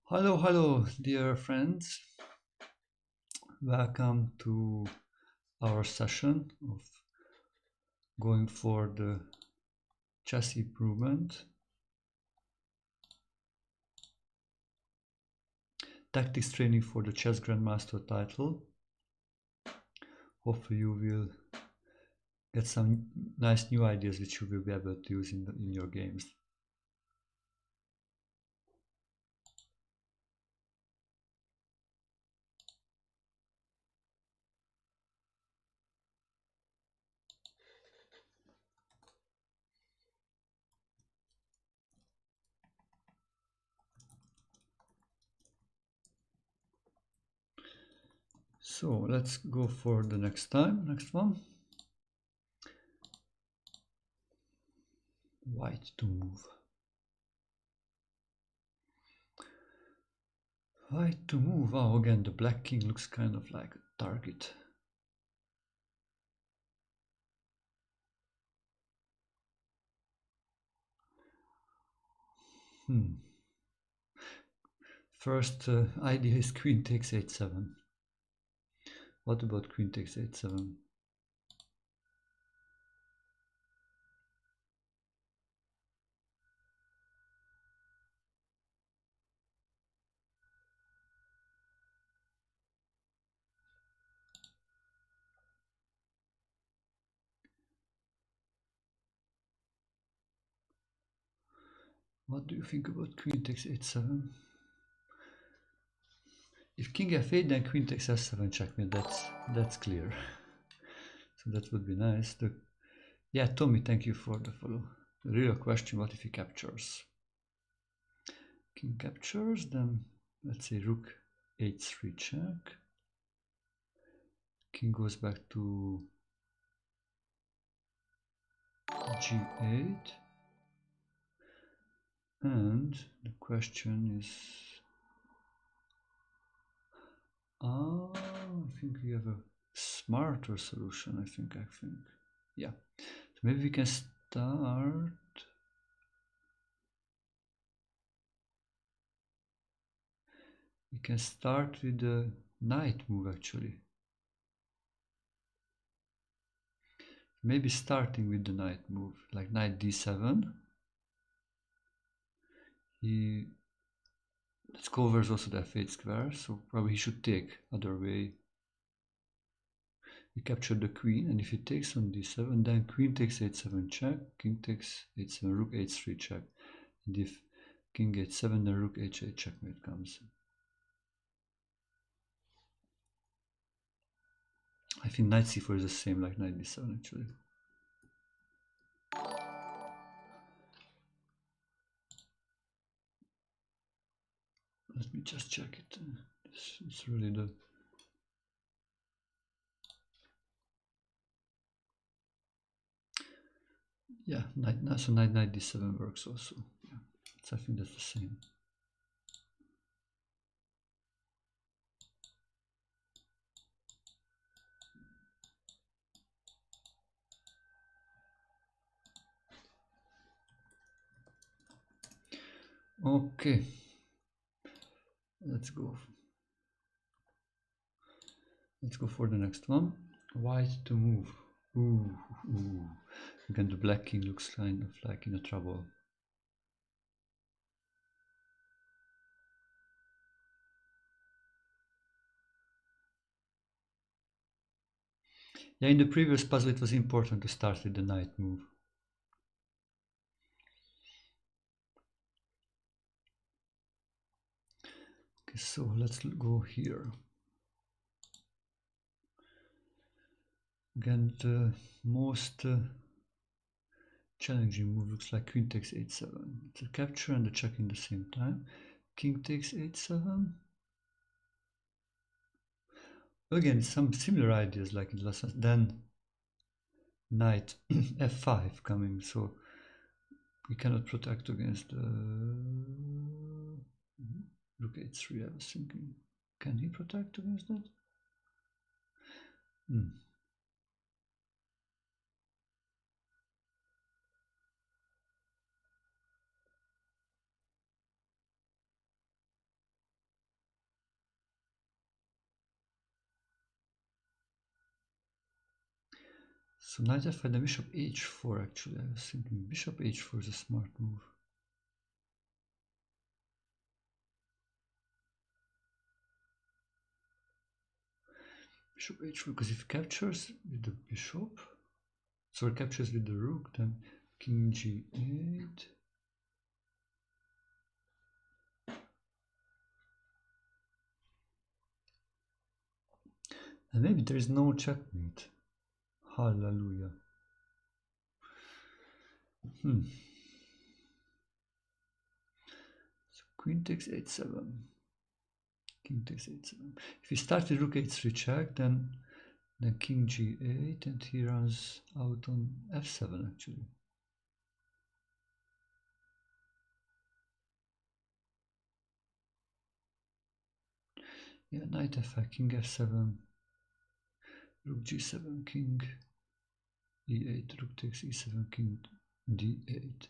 Hello, hello, dear friends. Welcome to our session of going for the chess improvement. Tactics training for the Chess Grandmaster title. Hopefully you will get some nice new ideas which you will be able to use in your games. So let's go for the next one. White to move. White to move. Oh, again, the black king looks kind of like a target. First idea is queen takes h7. What about queen takes h7? What do you think about queen takes h7? If king f8, then queen takes f7 checkmate. That's clear. So that would be nice. Yeah, Tommy, thank you for the follow. The real question: what if he captures? King captures, then let's say rook h3 check. King goes back to g8, and the question is. I think we have a smarter solution. I think. Yeah. So maybe we can start. We can start with the knight move actually. Maybe starting with the knight move, like knight d7. He covers also the f8 square, so probably he should take other way. We capture the queen, and if he takes on d7, then queen takes h7 check, king takes h7, rook h3 check, and if king h7, then rook h8 checkmate comes. I think knight c4 is the same like knight d7 actually. Let me just check it. It's really the. Yeah, knight d7 works also. Yeah, so I think that's the same. Okay, let's go for the next one. White to move. Ooh. Again, the black king looks kind of like in a trouble. Yeah, in the previous puzzle it was important to start with the knight move. Okay, so let's go here. Again, the most challenging move looks like queen takes h7. It's a capture and a check in the same time. King takes h7. Again, some similar ideas like in the last one. Then knight f5 coming, so we cannot protect against rook h3. I was thinking, can he protect against that? So knight f5, then bishop h4 actually. I was thinking bishop h4 is a smart move. Bishop h4, because if captures with the bishop, so it captures with the rook, then king g8. And maybe there is no checkmate. Hallelujah. So queen takes h7. King takes h7. If we start with rook h3 check, then king g8, and he runs out on f7 actually. Yeah, knight f5, king f7, rook g7, king e8, rook takes e7, king d8.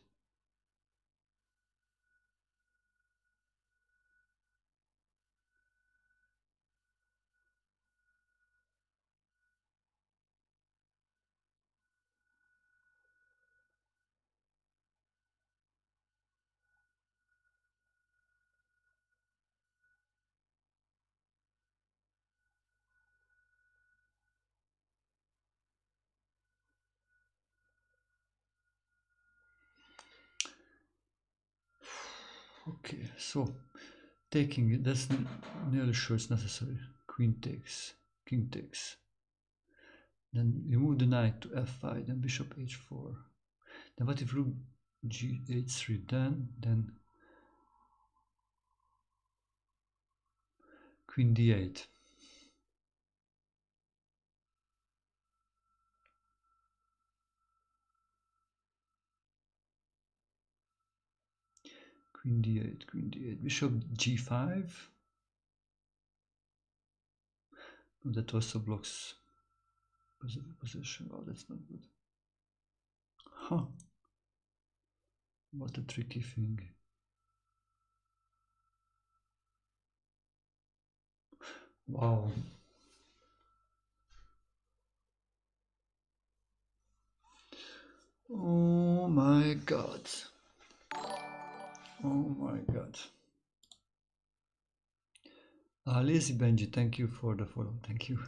Okay, so taking it, that's nearly sure it's necessary. Queen takes, king takes. Then we move the knight to f5, then bishop h4. Then what if rook g8-3, then queen d8. Queen d8, queen d8, bishop g5. Oh, that also blocks position. Oh, that's not good. Huh. What a tricky thing. Wow. Oh my god. Oh my god. Lazy Benji, thank you for the follow. Thank you.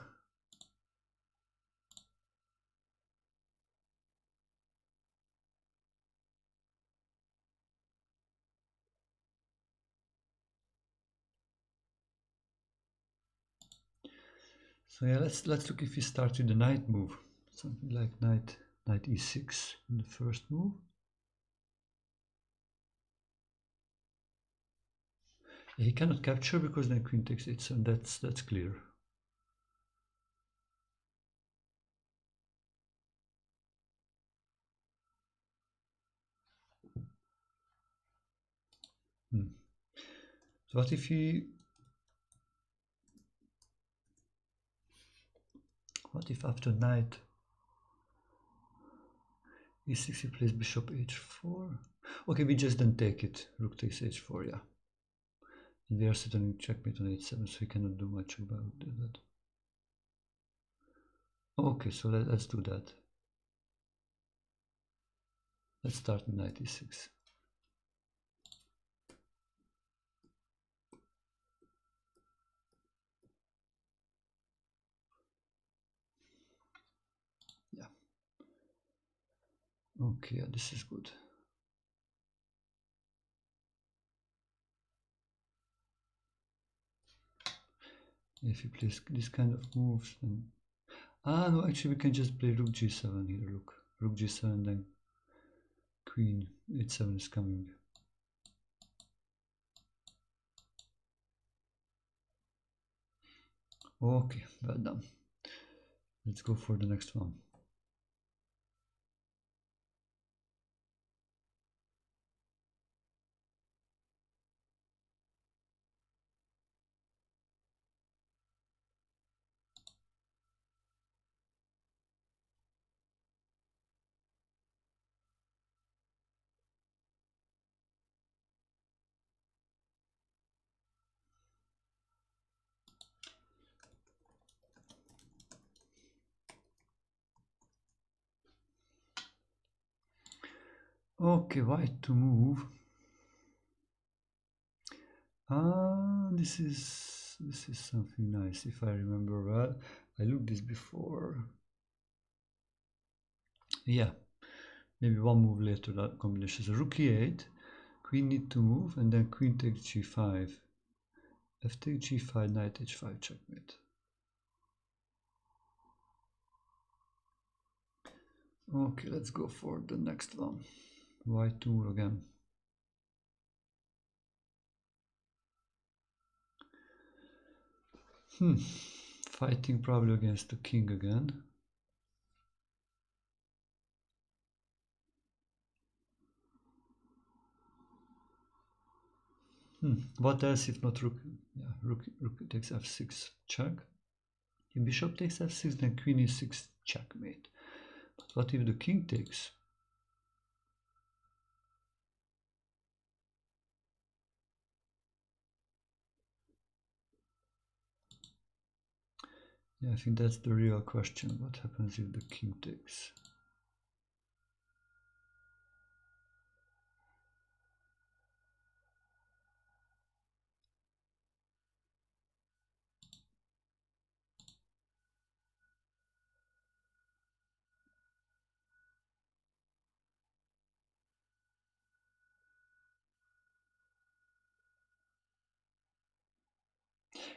So yeah, let's look if we start with the knight move. Something like knight e6 in the first move. He cannot capture because then queen takes it, so that's clear. So what if after knight e6 he plays bishop h4? Okay, we just then take it. Rook takes h4, yeah. And we are sitting checkmate on h7, so we cannot do much about that. Okay, so let's do that. Let's start with knight e6. Yeah. Okay, yeah, this is good. If you play this kind of moves, then no, actually we can just play rook g7 here. Look, rook g7, then queen h7 is coming. Okay, well done. Let's go for the next one. Okay, white to move. This is something nice if I remember well. I looked this before. Yeah, maybe one move later that combination. So rook e8, queen need to move, and then queen takes g5. F take g5, knight h5, checkmate. Okay, let's go for the next one. White to move again. Fighting probably against the king again. What else if not rook? Yeah, rook takes f6, check. If bishop takes f6, then queen e6, checkmate. But what if the king takes? Yeah, I think that's the real question. What happens if the king takes?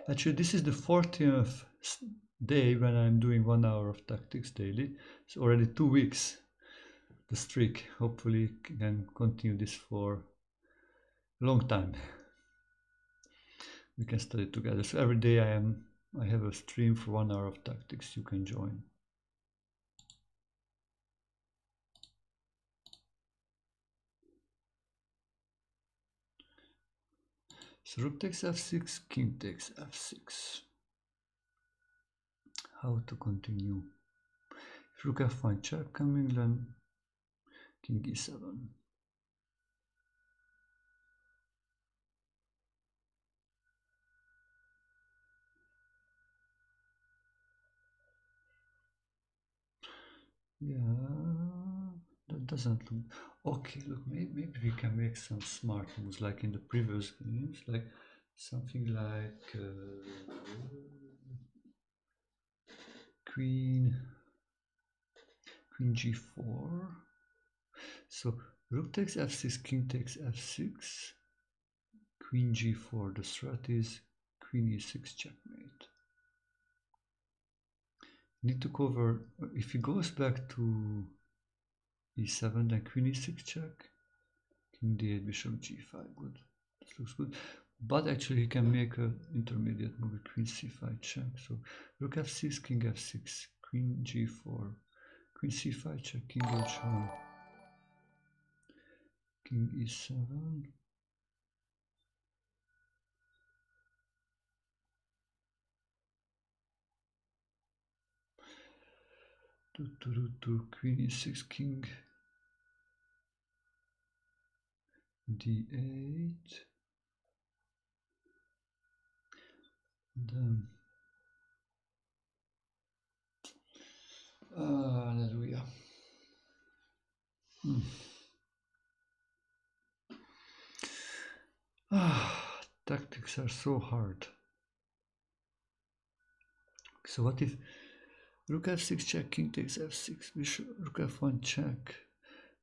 Actually, this is the 40th day when I'm doing 1 hour of tactics daily. It's already 2 weeks, the streak. Hopefully can continue this for a long time. We can study together. So every day I have a stream for 1 hour of tactics. You can join. So rook takes f6, king takes f6. How to continue? If rook f1 check coming, then king e7. Yeah, that doesn't look okay. Look, maybe we can make some smart moves like in the previous games, like something like queen g4. So rook takes f6, king takes f6, queen g4. The threat is queen e6, checkmate. Need to cover. If he goes back to e7, then queen e6 check, king d8, bishop g5. Good. This looks good. But actually he can make an intermediate move, queen c5 check. So rook f6, king f6, queen g4, queen c5 check, king h1, king e7. Queen e6, king d8. Then hallelujah. Tactics are so hard. So what if rook f6 check, king takes f6, bishop rook f1 check,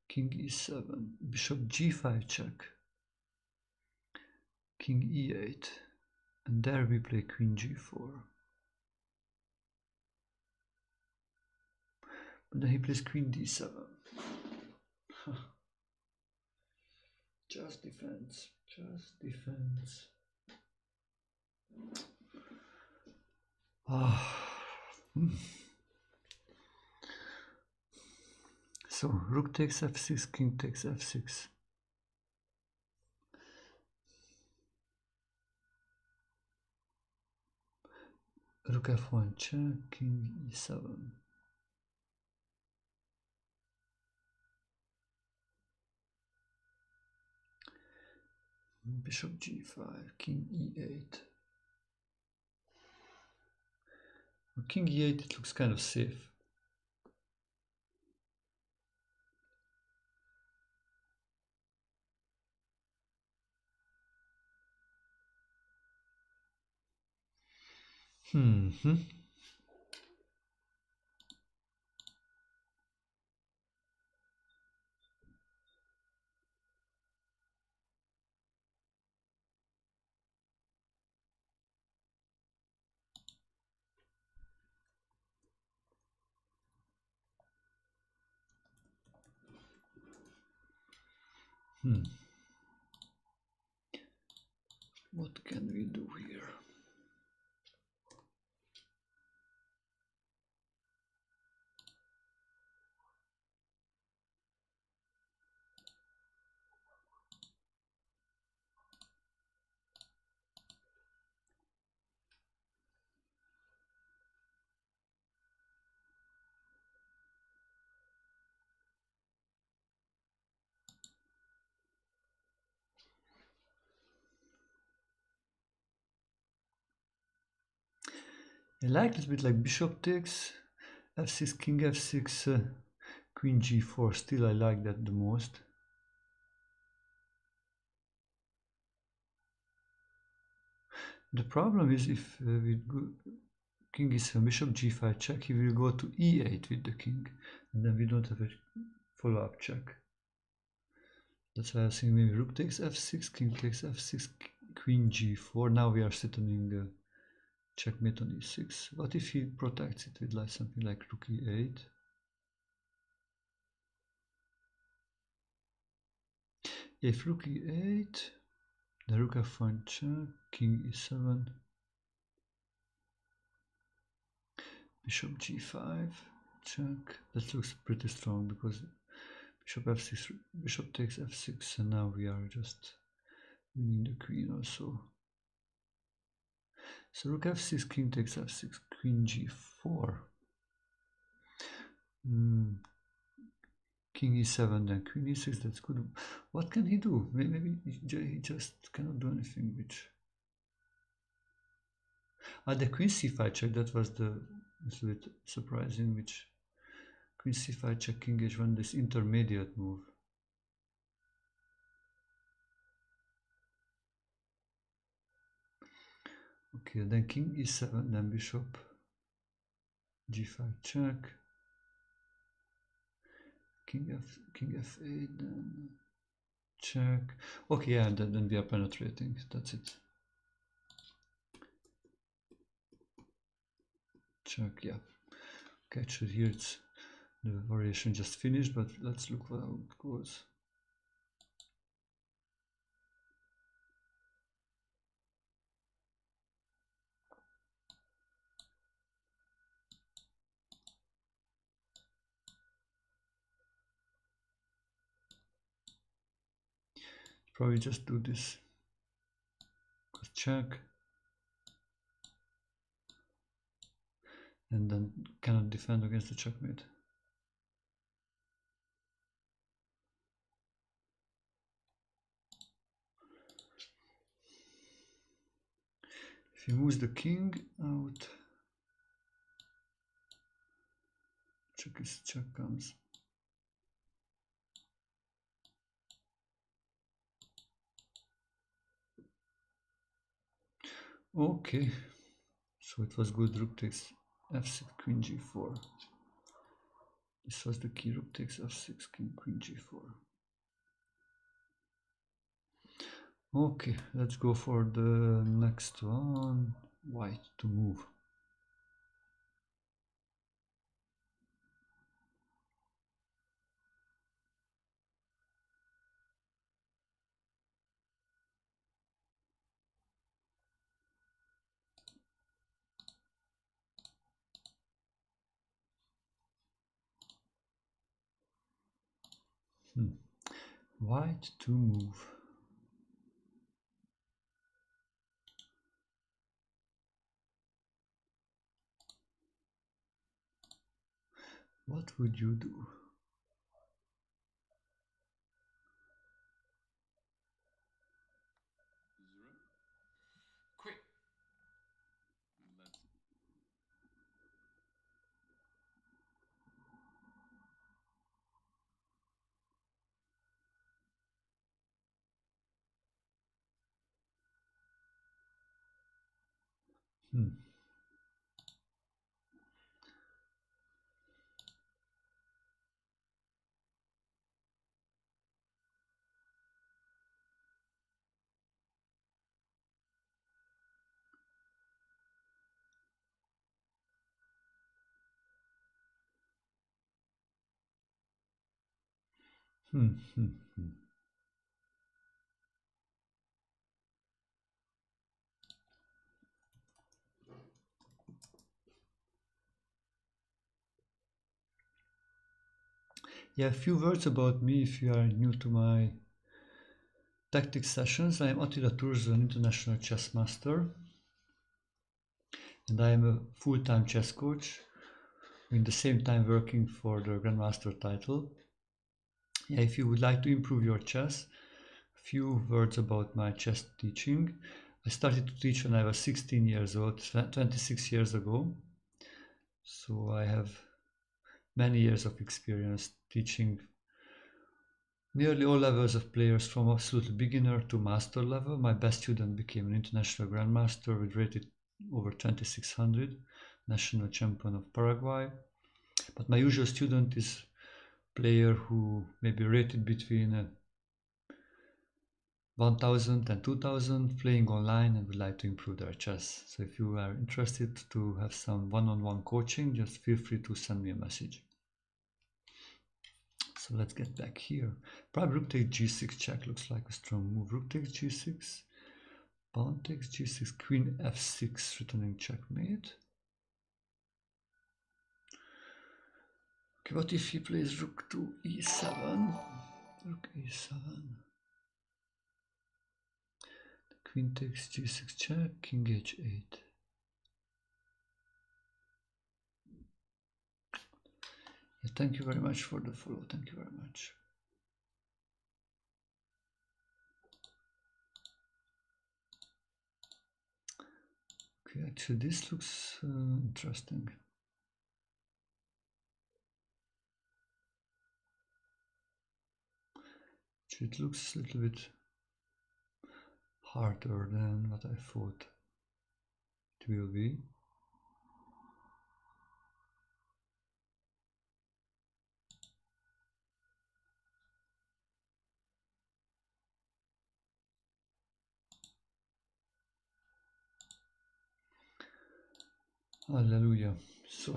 king e7, bishop g5 check, king e8, and there we play queen g4. But then he plays queen d7. Just defense, just defense. So rook takes f6, king takes f6. Rook f1 check, king e7. Bishop g5, king e8. With king e8 it looks kind of safe. Hmm. Hmm. What can we do here? I like a little bit like bishop takes f6, king f6, queen g4. Still, I like that the most. The problem is if we go king is bishop g5 check, he will go to e8 with the king, and then we don't have a follow-up check. That's why I think maybe rook takes f6, king takes f6, queen g4. Now we are settling checkmate on e6. What if he protects it with like something like rook e8? If rook e8, the rook f1 check, king e7, bishop g5 check. That looks pretty strong because bishop f6, bishop takes f6, and now we are just winning the queen also. So rook f6, king takes f6, queen g4. King e7, then queen e6, that's good. What can he do? Maybe he just cannot do anything, which... the queen c5 check, that was the a bit surprising, which queen c5 check, king h1, this intermediate move. Okay, then king e7, then bishop g5 check, king f8, then check. Okay, yeah, then we are penetrating. That's it. Check, yeah. Okay, actually here it's the variation just finished, but let's look how it goes. Probably just do this. Check. And then cannot defend against the checkmate. If he moves the king out, check comes. Okay, so it was good. Rook takes f6, queen g4. This was the key. Rook takes f6, king, queen g4. Okay, let's go for the next one. White to move. White to move. What would you do? Quick. Hmm, hmm, hmm. Yeah, a few words about me if you are new to my tactics sessions. I am Attila Turzo, an international chess master, and I am a full-time chess coach, in the same time working for the Grandmaster title. Yeah, if you would like to improve your chess, a few words about my chess teaching. I started to teach when I was 16 years old, 26 years ago. So I have many years of experience teaching nearly all levels of players from absolute beginner to master level. My best student became an international grandmaster with rated over 2600, national champion of Paraguay. But my usual student is a player who may be rated between 1000 and 2000, playing online and would like to improve their chess. So if you are interested to have some one-on-one coaching, just feel free to send me a message. So let's get back here. Probably rook takes g6 check looks like a strong move. Rook takes g6, pawn takes g6, queen f6, returning checkmate. Okay, what if he plays rook to e7? Rook e7. Queen takes g6 check, king h8. Yeah, thank you very much for the follow. Thank you very much. Okay, actually this looks interesting. Actually, it looks a little bit harder than what I thought it will be. Hallelujah. So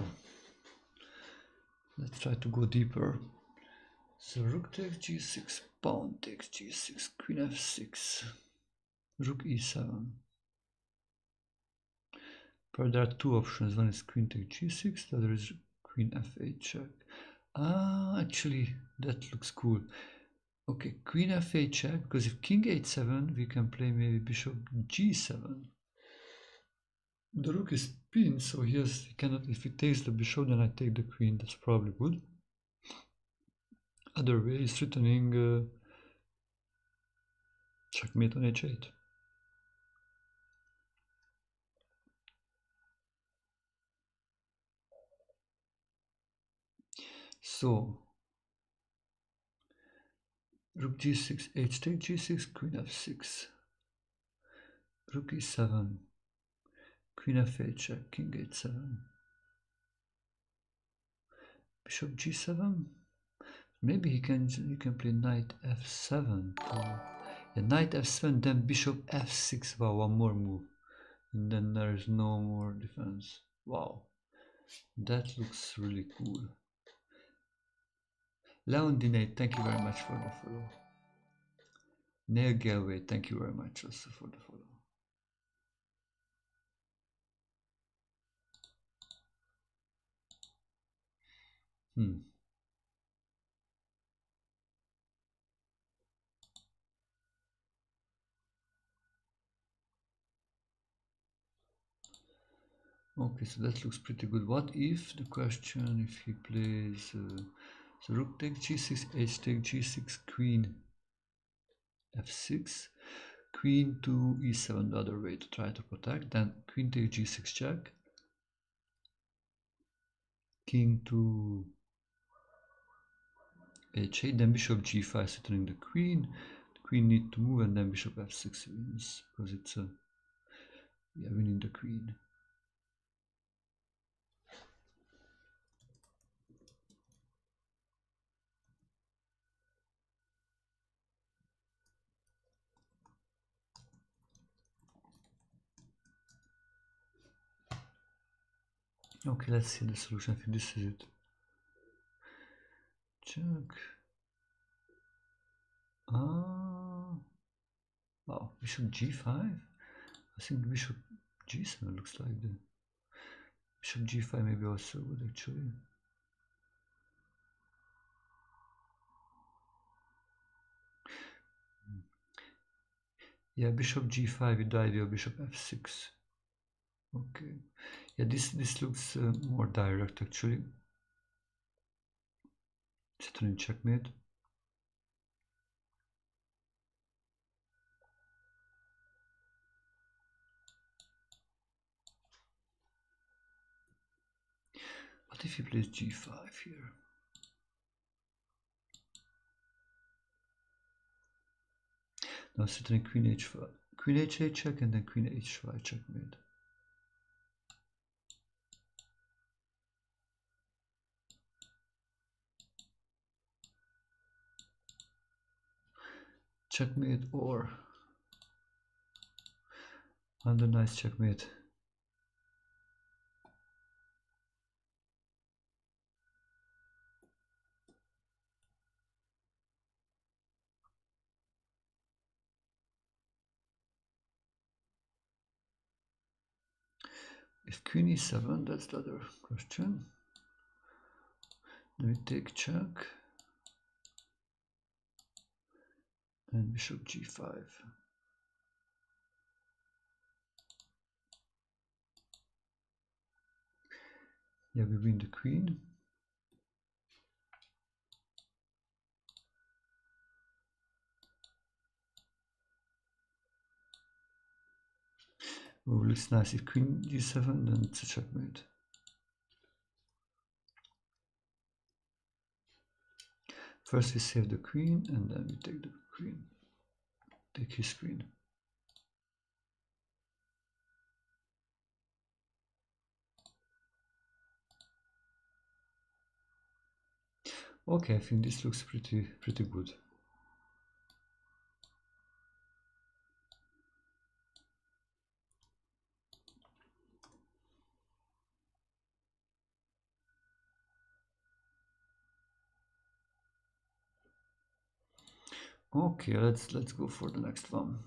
let's try to go deeper. So rook takes g6, pawn takes g6, queen f6, rook e7. But there are two options. One is queen takes g6, the other is queen f8 check. Actually, that looks cool. Okay, queen f8 check, because if king h7, we can play maybe bishop g7. The rook is pinned, so he cannot. If he takes the bishop, then I take the queen. That's probably good. Other way is threatening checkmate on h8. So rook g6, h take g6, queen f6, rook e7, queen f8 check, king h7, bishop g7. Maybe he can play knight f7 to, yeah, knight f7, then bishop f6. Wow, one more move, and then there is no more defense. Wow, that looks really cool. Leon Dinate, thank you very much for the follow. Neil Galway, thank you very much also for the follow. Okay, so that looks pretty good. What if, the question, if he plays so rook takes g6, h takes g6, queen f6, queen to e7 the other way to try to protect, then queen takes g6 check, king to h8, then bishop g5 threatening the queen need to move, and then bishop f6 wins, because it's winning the queen. Okay, let's see the solution. I think this is it. Check. Ah, wow, bishop g5. I think bishop g7 looks like the bishop g5 maybe also good actually. Yeah, bishop g5 with the idea of bishop f6. Okay. Yeah, this looks more direct actually. Certainly checkmate. What if he plays g5 here? Now certainly queen h5, queen h8 check, and then queen h5 checkmate. Checkmate or under nice checkmate. If queen e7, that's the other question. Then we take check and bishop g5. Yeah, we win the queen. Oh, looks nice. If queen g7, then it's a checkmate. First we save the queen, and then we take the queen. Take his queen. Okay, I think this looks pretty good. Okay, let's go for the next one.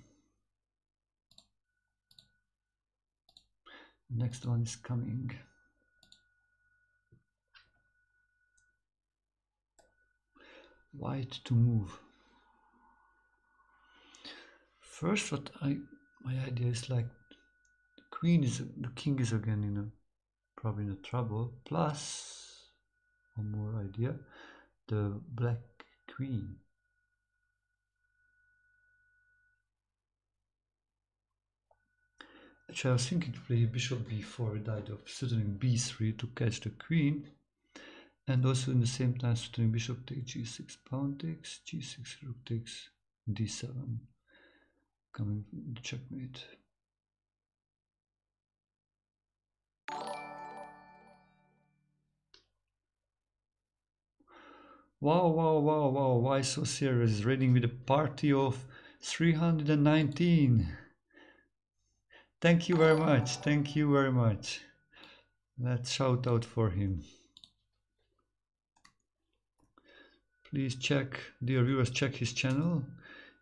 Next one is coming. White to move. First, my idea is like the king is again in probably in a trouble. Plus, one more idea, the black queen. Actually, I was thinking to play bishop b4 with the idea of suiting b3 to catch the queen, and also in the same time suiting bishop takes g6, pawn takes g6, rook takes d7, coming the checkmate. Wow, wow, wow, wow, why so serious? Raiding with a party of 319. Thank you very much, thank you very much. Let's shout out for him. Please check, dear viewers, check his channel.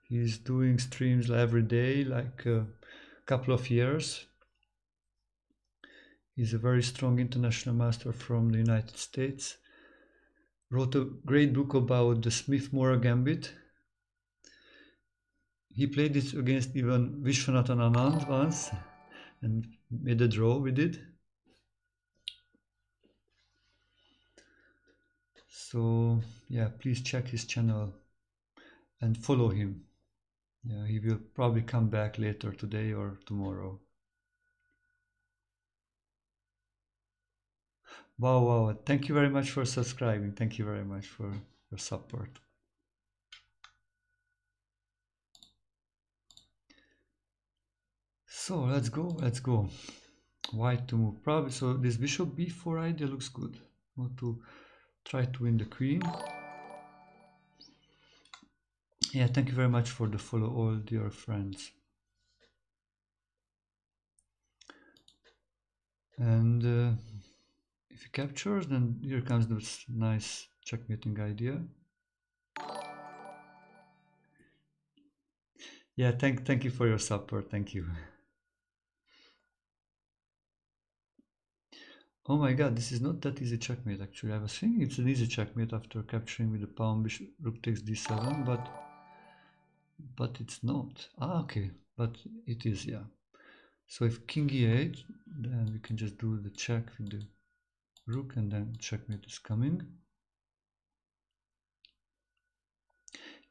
He's doing streams every day, like a couple of years. He's a very strong international master from the United States. Wrote a great book about the Smith-Morra Gambit. He played it against even Vishwanathan Anand once and made a draw with it. So yeah, please check his channel and follow him. Yeah, he will probably come back later today or tomorrow. Wow, wow, thank you very much for subscribing. Thank you very much for your support. So let's go. White to move. Probably so this bishop b4 idea looks good. Want to try to win the queen. Yeah, thank you very much for the follow, all dear friends. And if he captures, then here comes this nice checkmating idea. Yeah, thank you for your support. Thank you. Oh my god, this is not that easy checkmate actually. I was thinking it's an easy checkmate after capturing with the pawn bishop rook takes d7, but it's not. Ah, okay, but it is, yeah. So if king e8, then we can just do the check with the rook and then checkmate is coming.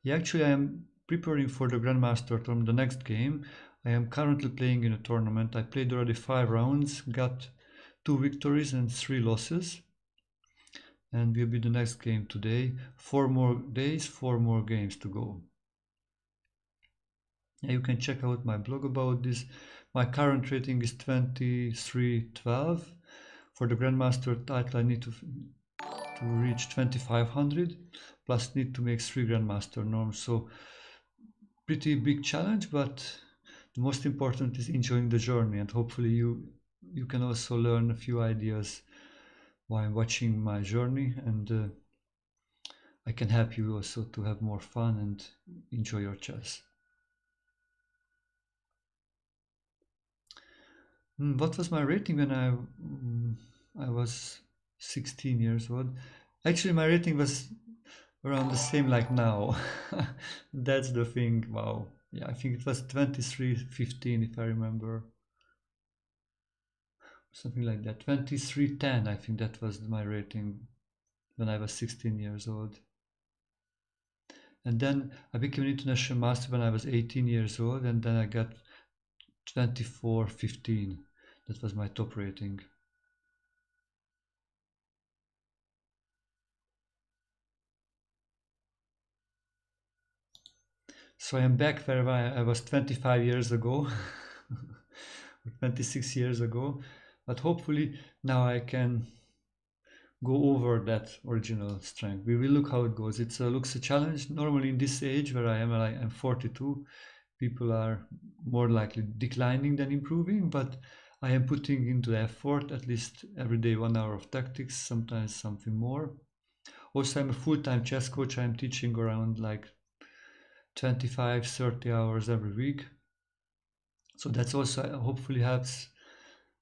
Yeah, actually I am preparing for the Grandmaster tournament, the next game. I am currently playing in a tournament. I played already 5 rounds, got 2 victories and 3 losses. And will be the next game today. 4 more days, 4 more games to go. Yeah, you can check out my blog about this. My current rating is 2312. For the Grandmaster title I need to reach 2500, plus need to make 3 Grandmaster norms. So pretty big challenge, but the most important is enjoying the journey, and hopefully you can also learn a few ideas while watching my journey, and I can help you also to have more fun and enjoy your chess. What was my rating when I was 16 years old? Actually, my rating was around the same like now. That's the thing. Wow. Yeah, I think it was 23:15 if I remember. Something like that. 23:10, I think that was my rating when I was 16 years old. And then I became an international master when I was 18 years old, and then I got 24:15. That was my top rating. So I am back where I was 25 years ago, 26 years ago, but hopefully now I can go over that original strength. We will look how it goes. It looks a challenge. Normally in this age where I am 42, people are more likely declining than improving, but I am putting into effort at least every day 1 hour of tactics, sometimes something more. Also, I'm a full-time chess coach. I'm teaching around like 25-30 hours every week. So that's also hopefully helps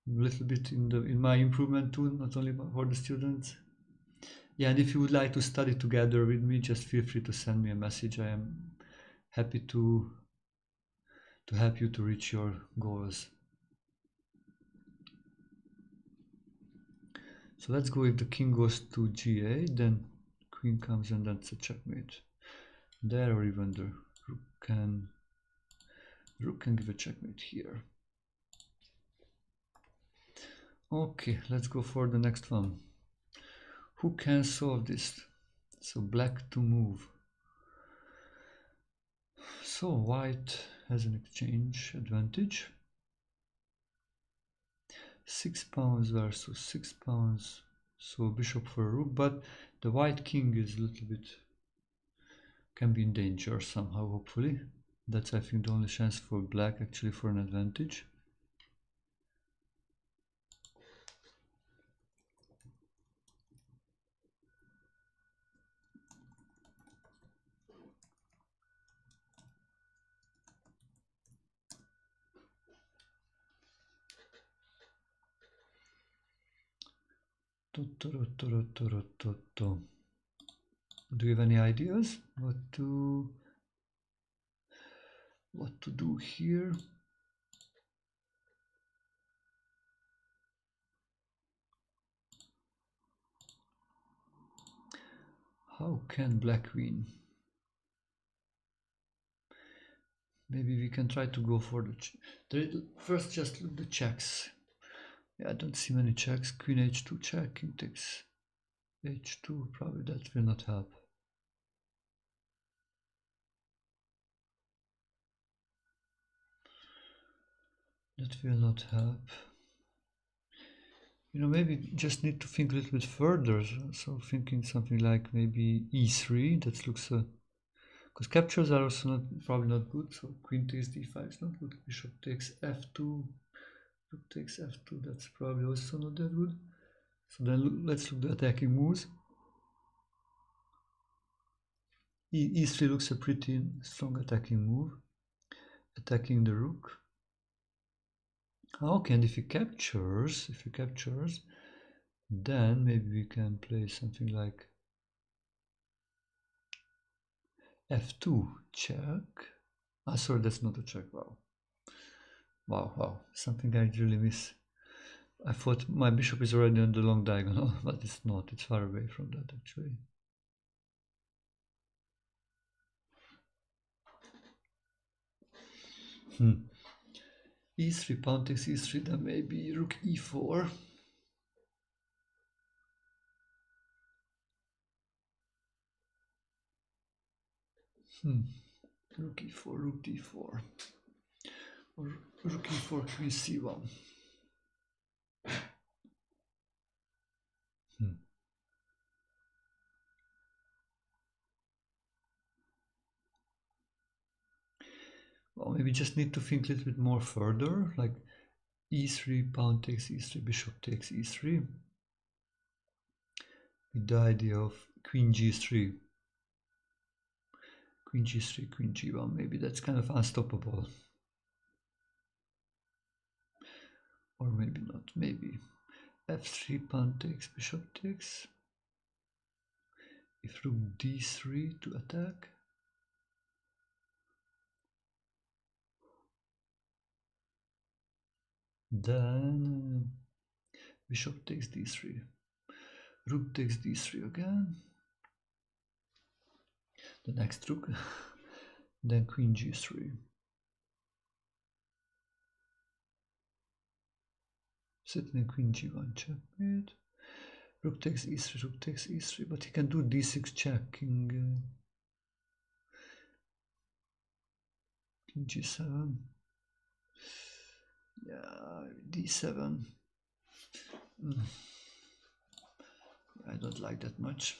a little bit in my improvement too, not only for the students. Yeah, and if you would like to study together with me, just feel free to send me a message. I am happy to help you to reach your goals. So let's go if the king goes to g8, then queen comes and that's a checkmate. There, or even the rook can give a checkmate here. Okay, let's go for the next one. Who can solve this? So black to move. So white has an exchange advantage. 6 pawns versus 6 pawns. So bishop for rook, but the white king is a little bit, can be in danger somehow, hopefully. That's, I think, the only chance for black actually for an advantage. Do you have any ideas what to do here? How can black win? Maybe we can try to go for the first, just look the checks. Yeah, I don't see many checks. Queen h2 check, king takes h2, probably that will not help. That will not help. You know, maybe just need to think a little bit further. So thinking something like maybe e3, that looks because captures are also not, probably not good. So queen takes d5 is not good. Bishop takes f2, rook takes f2, that's probably also not that good. So then let's look at the attacking moves. E3 looks a pretty strong attacking move. attacking the rook. Okay, and if he captures, then maybe we can play something like f2 check. Ah, sorry, that's not a check. Wow. Wow. Something I really miss. I thought my bishop is already on the long diagonal, but it's not. It's far away from that, actually. E3, pawn takes e3, then maybe rook e4. Rook e4, rook d4. Or rook e4, queen c1. Well, maybe just need to think a little bit more further, like e3, pawn takes e3, bishop takes e3, with the idea of queen g3, queen g3, queen g1. Maybe that's kind of unstoppable. Or maybe not, maybe f3, pawn takes, bishop takes. If rook d3 to attack, then bishop takes d3, rook takes d3 again, the next rook, then queen g3. Sitting queen g1 checkmate. Rook takes e3, rook takes e3, but he can do d6 check, king g7. Yeah, d7. I don't like that much.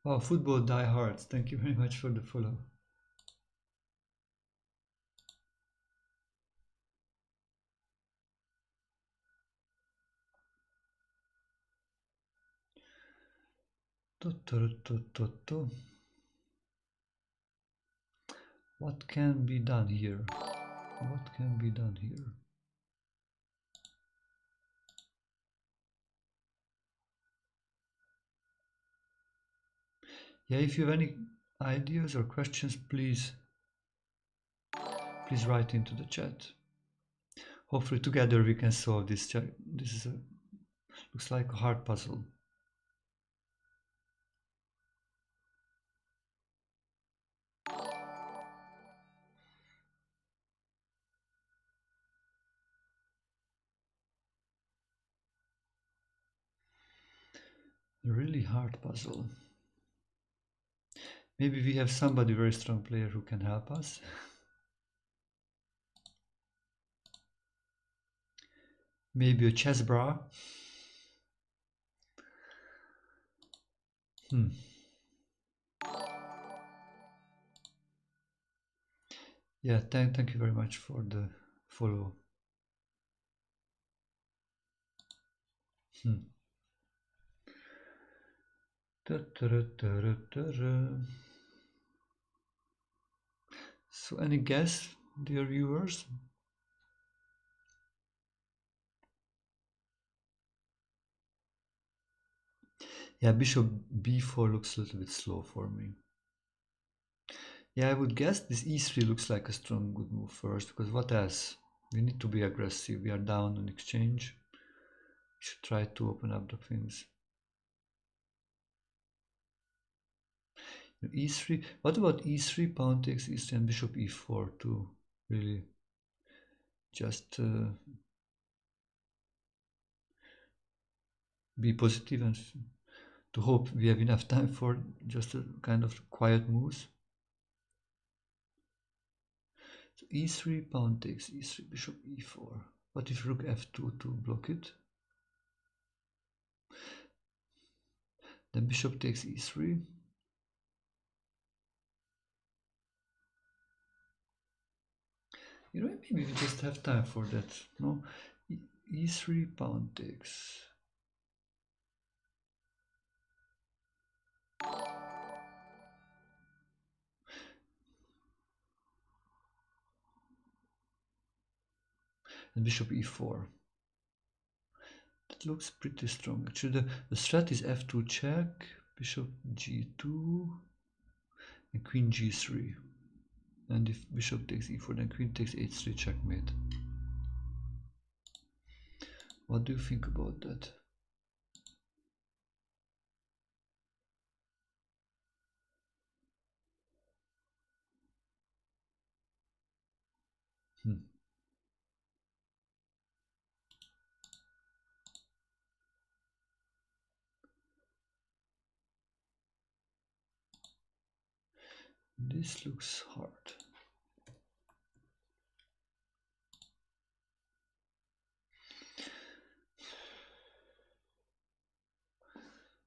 Wow, football diehards, thank you very much for the follow. What can be done here? What can be done here? Yeah, if you have any ideas or questions, please write into the chat. Hopefully together we can solve this. This is looks like a hard puzzle. A really hard puzzle. Maybe we have somebody very strong player who can help us. Maybe a chess bra. Yeah, thank you very much for the follow. So any guess, dear viewers? Yeah, bishop b4 looks a little bit slow for me. Yeah, I would guess this e3 looks like a strong good move first, because what else? We need to be aggressive. We are down on exchange. We should try to open up the things. e3. What about e3, pawn takes e3, and bishop e4 to really just be positive and to hope we have enough time for just a kind of quiet moves. So e3, pawn takes e3, bishop e4. What if rook f2 to block it? Then bishop takes e3. You know, maybe we just have time for that. No, e3, pawn takes. And bishop e4. That looks pretty strong. Actually, the strat is f2 check, bishop g2, and queen g3. And if bishop takes e4, then queen takes h3 checkmate. What do you think about that? This looks hard.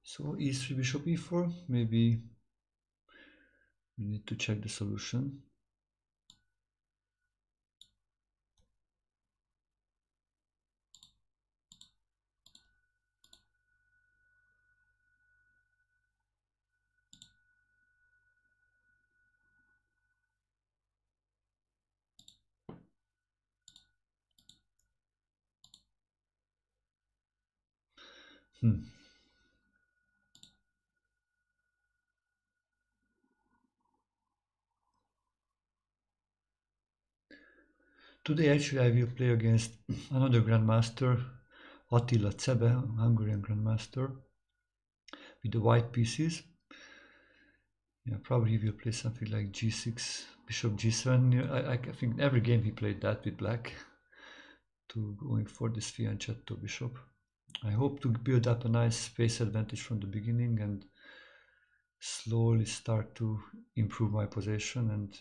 So e3, bishop e4, maybe we need to check the solution. Today actually I will play against another Grandmaster, Attila Turzo, Hungarian Grandmaster, with the white pieces. Yeah, probably he will play something like g6, bishop g7. I think every game he played that with black, to going for this fianchetto bishop. I hope to build up a nice space advantage from the beginning and slowly start to improve my position, and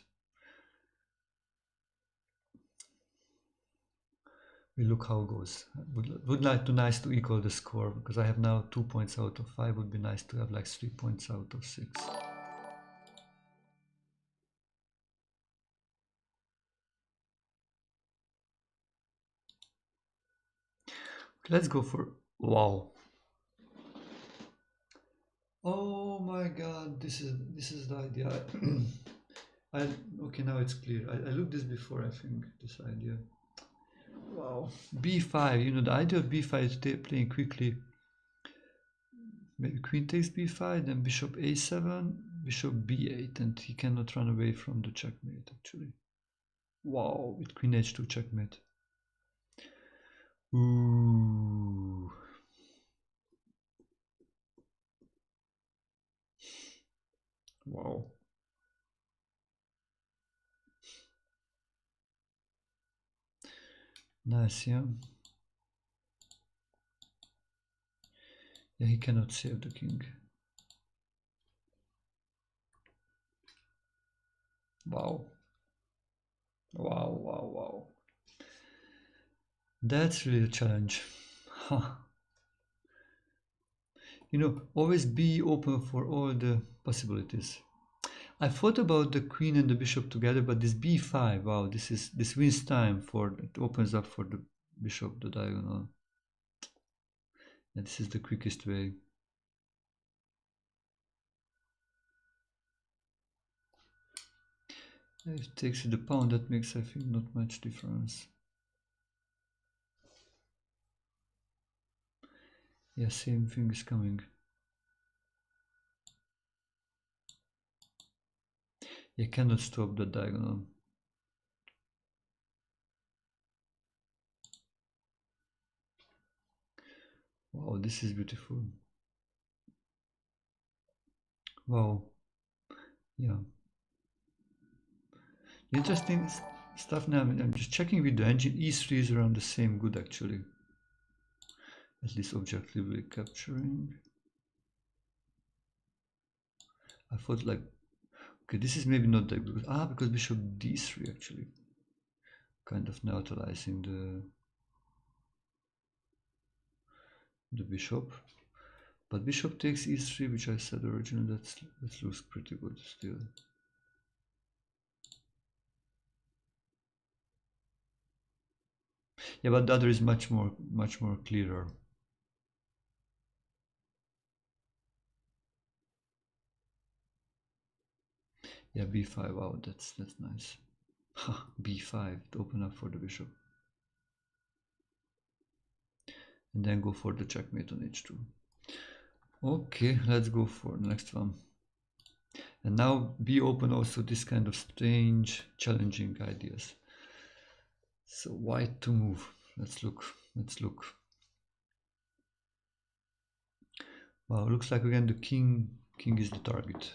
we look how it goes. Would like to nice to equal the score, because I have now 2 points out of 5. Would be nice to have like 3 points out of 6. Let's go for wow. Oh my god, this is the idea. Okay, now it's clear. I looked this before, I think, this idea. Wow. b5, you know, the idea of b5 is playing quickly. Maybe queen takes b5, then bishop a7, bishop b8, and he cannot run away from the checkmate, actually. Wow, with queen h2 checkmate. Ooh. Wow. Nice, yeah. Yeah, he cannot save the king. Wow. Wow, wow, wow. That's really a challenge. Huh. You know, always be open for all the possibilities. I thought about the queen and the bishop together, but this b5, wow, this wins time for it opens up for the bishop, the diagonal. And this is the quickest way. If it takes the pawn, that makes, I think, not much difference. Yeah, same thing is coming. You cannot stop the diagonal. Wow, this is beautiful. Wow. Yeah. Interesting stuff now. I'm just checking with the engine. E3 is around the same good, actually. At least objectively capturing. I thought like, okay, this is maybe not that good. Because bishop d3 actually. Kind of neutralizing the bishop. But bishop takes e3, which I said originally, that looks pretty good still. Yeah, but the other is much more clearer. Yeah, b5. Wow, that's nice. b5 to open up for the bishop, and then go for the checkmate on h2. Okay, let's go for the next one. And now be open also this kind of strange, challenging ideas. So white to move. Let's look. Wow, looks like again the king is the target.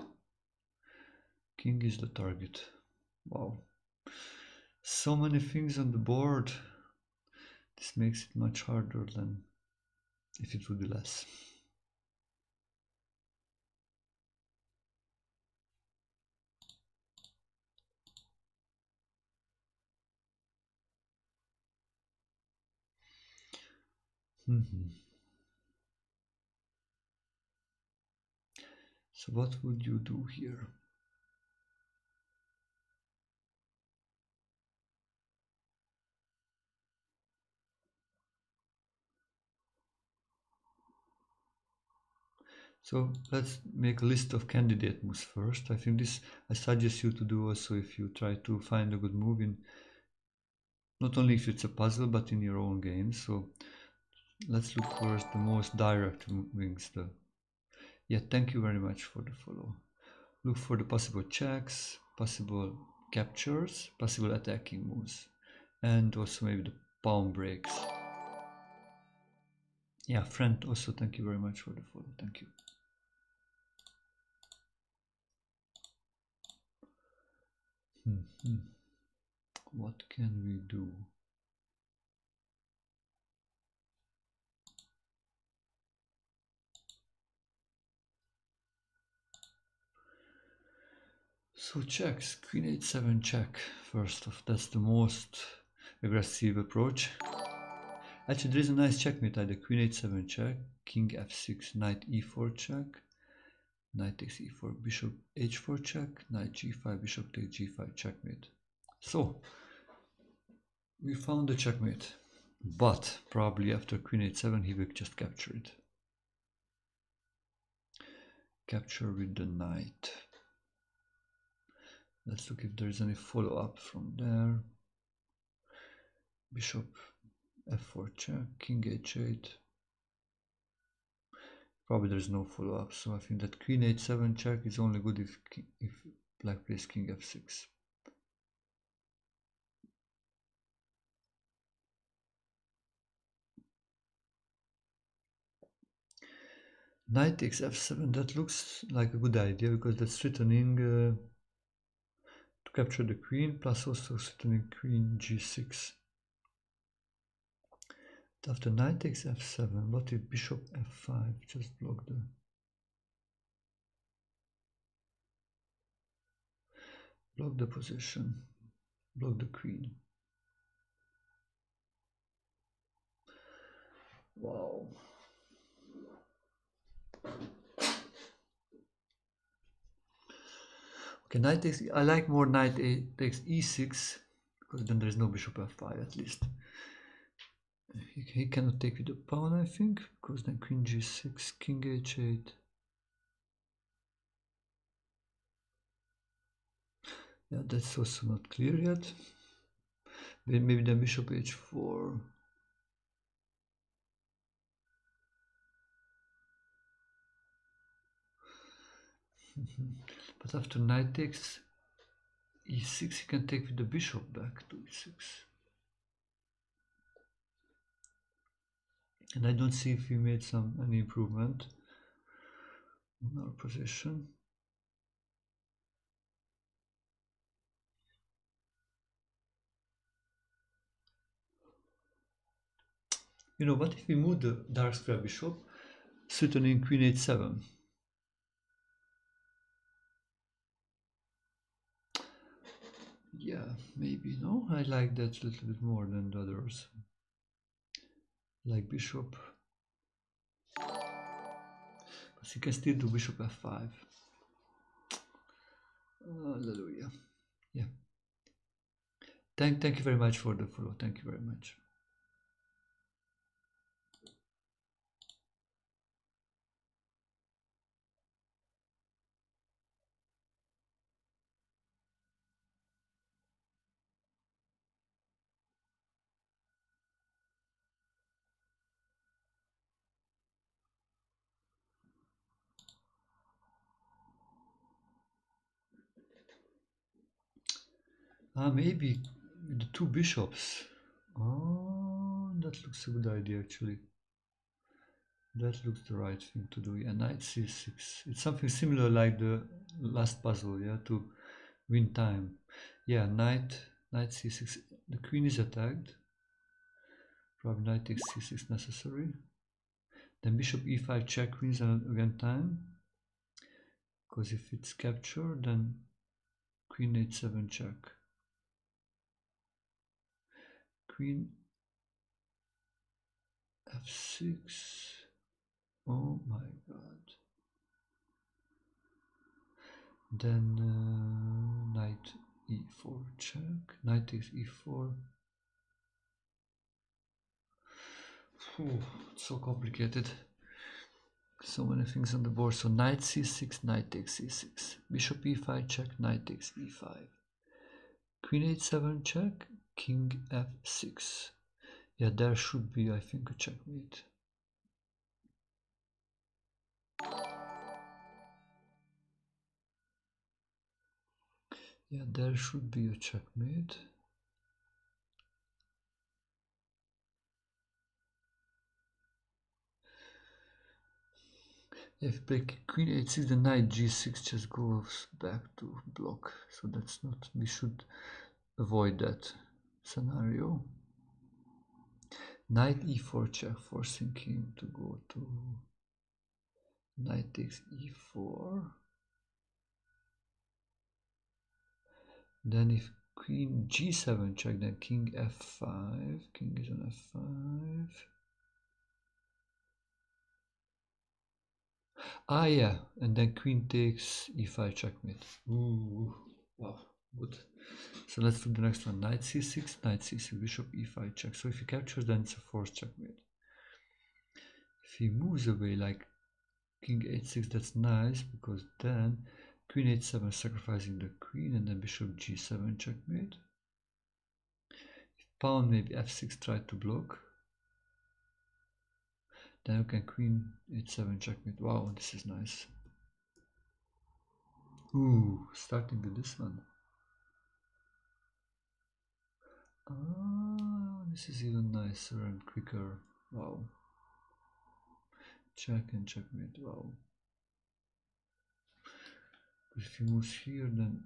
King is the target. Wow. So many things on the board. This makes it much harder than if it would be less. So what would you do here? So let's make a list of candidate moves first. I think this I suggest you to do also if you try to find a good move in, not only if it's a puzzle, but in your own game. So let's look first the most direct moves. Yeah, thank you very much for the follow. Look for the possible checks, possible captures, possible attacking moves, and also maybe the pawn breaks. Yeah, friend, also thank you very much for the follow. Thank you. What can we do? So checks, queen h7 check first off. That's the most aggressive approach. Actually, there is a nice checkmate either. Queen h7 check, king f6, knight e4 check, knight takes e4, bishop h4 check, knight g5, bishop takes g5 checkmate. So we found the checkmate, but probably after queen h7 he will just capture it. Capture with the knight. Let's look if there is any follow-up from there. Bishop f4 check, king h8. Probably there's no follow-up, so I think that queen h7 check is only good if black plays king f6. Knight takes f7, that looks like a good idea because that's threatening to capture the queen, plus also threatening queen g6. But after knight takes f7, what if bishop f5? Just block the position, block the queen. Wow. Okay, knight takes. I like more knight takes e6 because then there is no bishop f5 at least. He cannot take with the pawn, I think, because then queen g6, king h8. Yeah, that's also not clear yet. Maybe then bishop h4. But after knight takes e6, he can take with the bishop back to e6. And I don't see if we made any improvement on our position. You know, what if we move the dark square bishop, threatening queen h7? Yeah, maybe, no? I like that a little bit more than the others. Like bishop. But you can still do bishop f5. Hallelujah. Yeah. Thank you very much for the follow. Thank you very much. Maybe the two bishops. Oh, that looks a good idea actually. That looks the right thing to do. Yeah, knight c6. It's something similar like the last puzzle, yeah, to win time. Yeah, knight c6. The queen is attacked. Probably knight takes c6 necessary. Then bishop e5 check wins again time. Because if it's captured, then queen h7 check. Queen f6. Oh my god. Then knight e4 check. Knight takes e4. Whew, it's so complicated. So many things on the board. So knight c6, knight takes c6. Bishop e5 check, knight takes e5. Queen h7 check, king f6. Yeah, there should be, I think, a checkmate. Yeah, there should be a checkmate. If break queen h6, the knight g6 just goes back to block. So that's not, we should avoid that scenario. Knight e4 check, forcing him to go to knight takes e4. Then if queen g7 check, then king f5. King is on f5. Ah, yeah, and then queen takes e5 checkmate. Ooh, wow, good. So let's do the next one. Knight c6, knight c6, bishop e5 check. So if he captures, then it's a forced checkmate. If he moves away like king h6, that's nice, because then queen h7 sacrificing the queen, and then bishop g7 checkmate. If pawn maybe f6 tried to block, then you can queen h7 checkmate. Wow, this is nice. Ooh, starting with this one. Ah, this is even nicer and quicker. Wow. Check and checkmate. Wow. If he moves here, then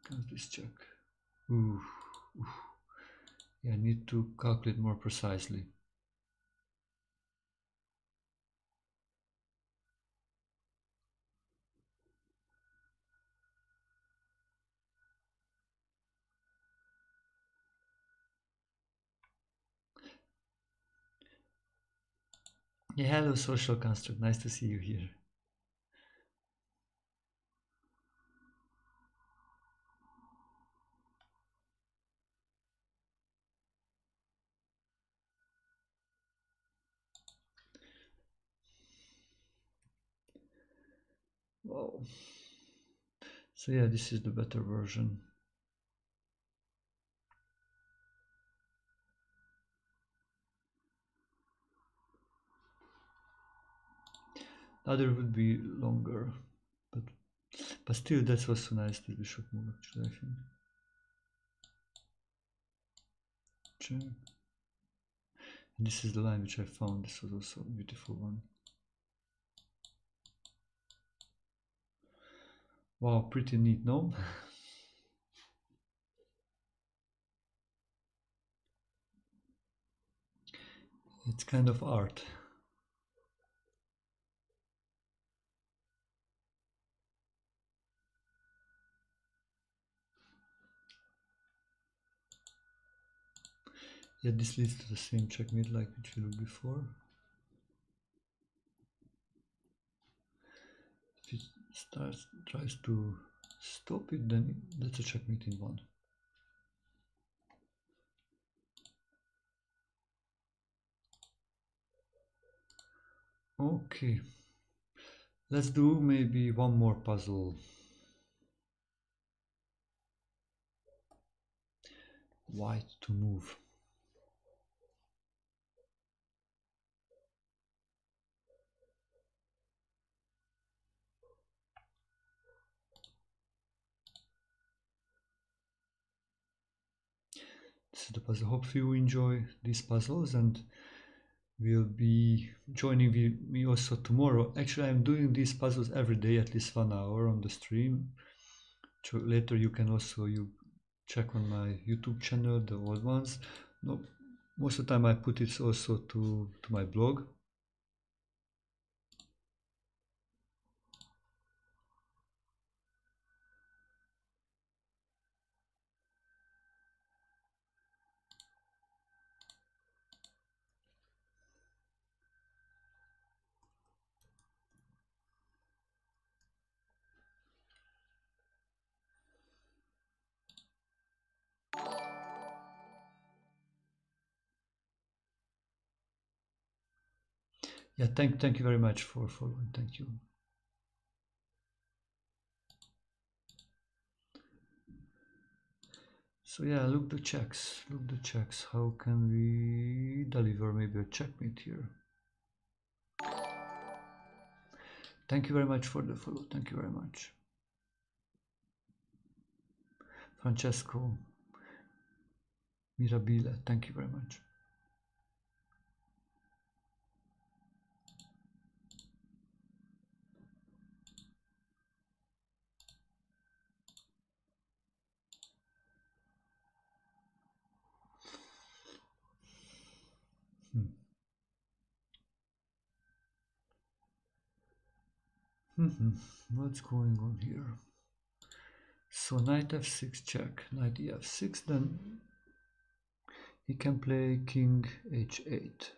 comes this check. Ooh. Ooh. Yeah, I need to calculate more precisely. Yeah, hello, social construct. Nice to see you here. Wow. So yeah, this is the better version. The other would be longer, but still, that was so nice. The bishop move, actually, I think. Check. And this is the line which I found. This was also a beautiful one. Wow, pretty neat, no? It's kind of art. Yeah, this leads to the same checkmate like which we looked before. If it tries to stop it, then that's a checkmate in one. Okay, let's do maybe one more puzzle. White to move. the puzzle. Hope you enjoy these puzzles and will be joining me also tomorrow. Actually, I'm doing these puzzles every day, at least 1 hour on the stream. So later you can also check on my YouTube channel, the old ones. No, most of the time I put it also to my blog. Yeah, thank you very much for following. Thank you. So yeah, look the checks. Look the checks. How can we deliver maybe a checkmate here? Thank you very much for the follow. Thank you very much. Francesco Mirabile, thank you very much. What's going on here? So knight f6 check, knight ef6, then he can play king h8.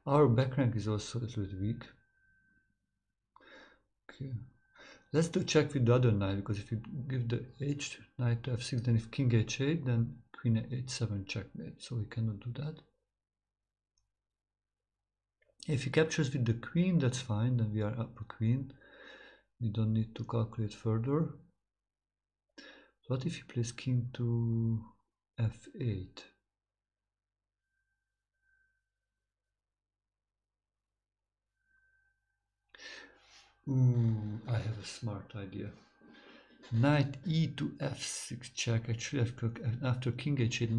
Our back rank is also a little bit weak. Okay, let's do check with the other knight, because if you give the h knight to f6, then if king h8, then queen h7 checkmate, so we cannot do that. If he captures with the queen, that's fine, then we are up a queen. We don't need to calculate further. What if he plays king to f8? Ooh, I have a smart idea. Knight e to f6 check. Actually, after king h8,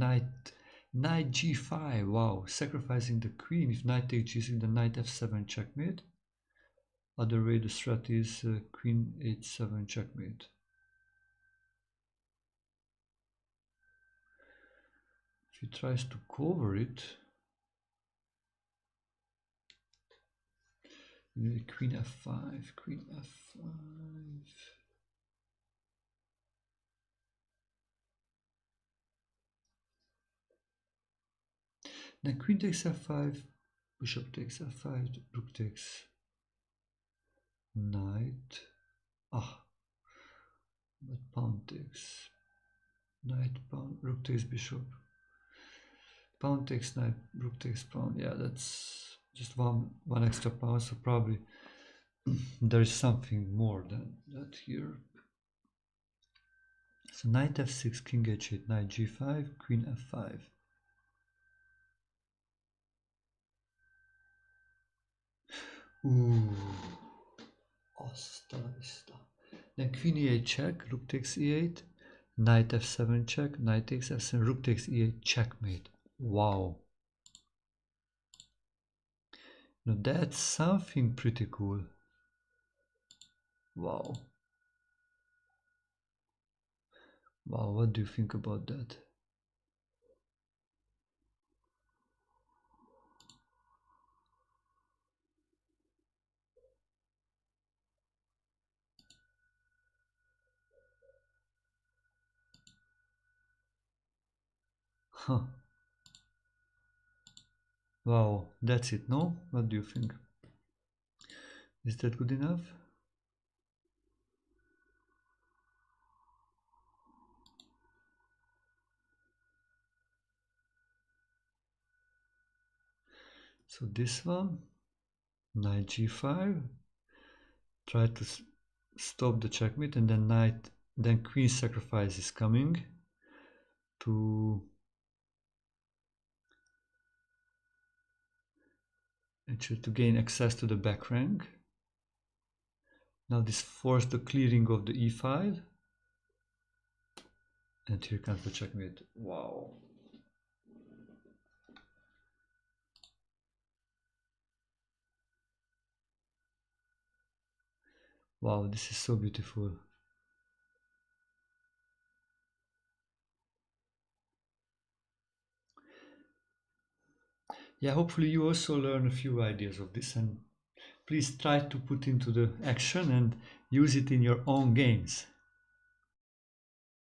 knight g5. Wow, sacrificing the queen. If knight takes g6, then knight f7 checkmate. Other way, the strat is queen h7 checkmate. If he tries to cover it, queen f5, queen f5. Then queen takes f5, bishop takes f5, rook takes knight. But pawn takes knight, pawn, rook takes bishop. Pawn takes knight, rook takes pawn. Yeah, that's just one extra pawn, so probably there is something more than that here. So knight f6, king h8, knight g5, queen f5. Ooh, asta. Then queen e8 check, rook takes e8, knight f7 check, knight takes f7, rook takes e8 checkmate. Wow. Now that's something pretty cool. Wow. Wow, what do you think about that? Huh. Wow, that's it, no? What do you think? Is that good enough? So this one, knight g5, try to stop the checkmate, and then queen sacrifice is coming to actually to gain access to the back rank. Now this forced the clearing of the e file. And here comes the checkmate. Wow. Wow, this is so beautiful. Yeah, hopefully you also learn a few ideas of this, and please try to put into the action and use it in your own games.